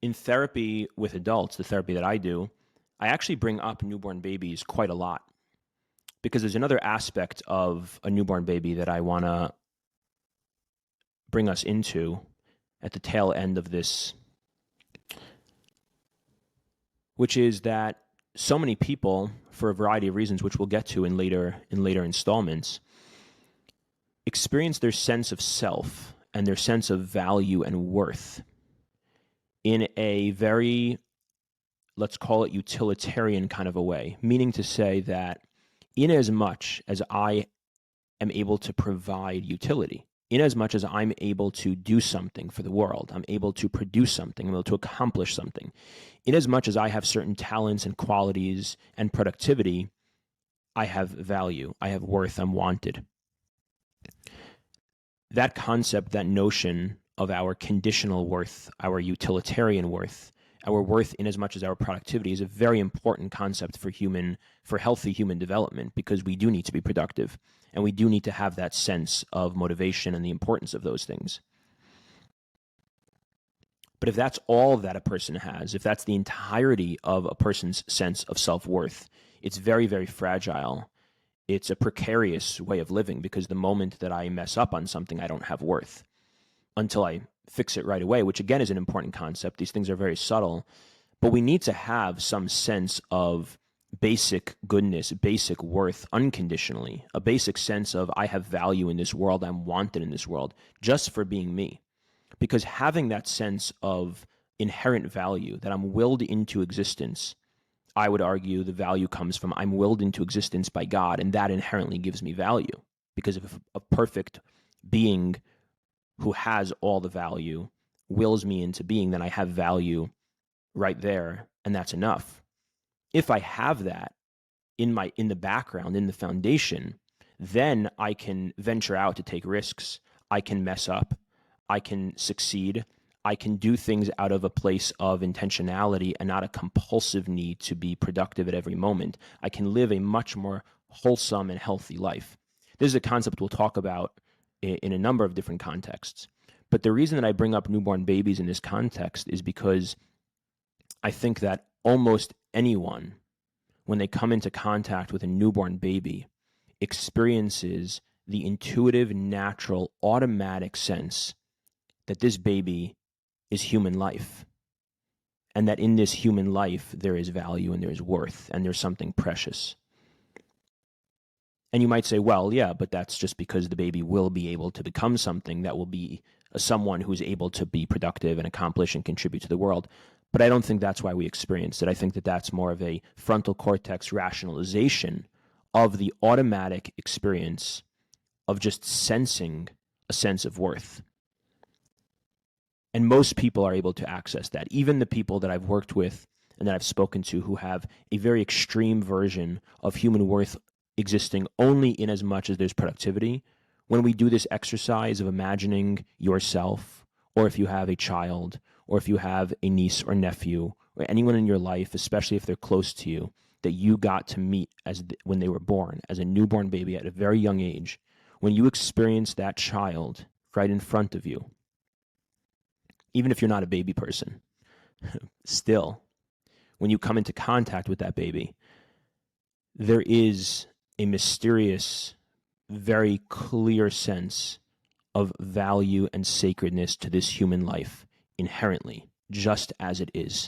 In therapy with adults, the therapy that I do, I actually bring up newborn babies quite a lot because there's another aspect of a newborn baby that I want to bring us into at the tail end of this, which is that so many people, for a variety of reasons, which we'll get to in later installments, experience their sense of self and their sense of value and worth in a very, let's call it, utilitarian kind of a way, meaning to say that in as much as I am able to provide utility, in as much as I'm able to do something for the world, I'm able to produce something, I'm able to accomplish something, in as much as I have certain talents and qualities and productivity, I have value, I have worth, I'm wanted. That concept, that notion of our conditional worth, our utilitarian worth, our worth in as much as our productivity is a very important concept for healthy human development, because we do need to be productive and we do need to have that sense of motivation and the importance of those things. But if that's all that a person has, if that's the entirety of a person's sense of self-worth, it's very, very fragile. It's a precarious way of living, because the moment that I mess up on something, I don't have worth until I fix it right away, which again is an important concept. These things are very subtle, but we need to have some sense of basic goodness, basic worth unconditionally, a basic sense of I have value in this world, I'm wanted in this world just for being me. Because having that sense of inherent value, that I'm willed into existence, I would argue the value comes from I'm willed into existence by God, and that inherently gives me value. Because if a perfect being who has all the value wills me into being, then I have value right there, and that's enough. If I have that in the background, in the foundation, then I can venture out to take risks. I can mess up. I can succeed. I can do things out of a place of intentionality and not a compulsive need to be productive at every moment. I can live a much more wholesome and healthy life. This is a concept we'll talk about in a number of different contexts. But the reason that I bring up newborn babies in this context is because I think that almost anyone, when they come into contact with a newborn baby, experiences the intuitive, natural, automatic sense that this baby is human life, and that in this human life there is value and there is worth and there's something precious. And you might say, well, yeah, but that's just because the baby will be able to become something that will be someone who's able to be productive and accomplish and contribute to the world. But I don't think that's why we experience it. I think that that's more of a frontal cortex rationalization of the automatic experience of just sensing a sense of worth. And most people are able to access that. Even the people that I've worked with and that I've spoken to who have a very extreme version of human worth existing only in as much as there's productivity, when we do this exercise of imagining yourself, or if you have a child, or if you have a niece or nephew, or anyone in your life, especially if they're close to you, that you got to meet when they were born, as a newborn baby at a very young age, when you experience that child right in front of you, even if you're not a baby person, still, when you come into contact with that baby, there is a mysterious, very clear sense of value and sacredness to this human life inherently, just as it is.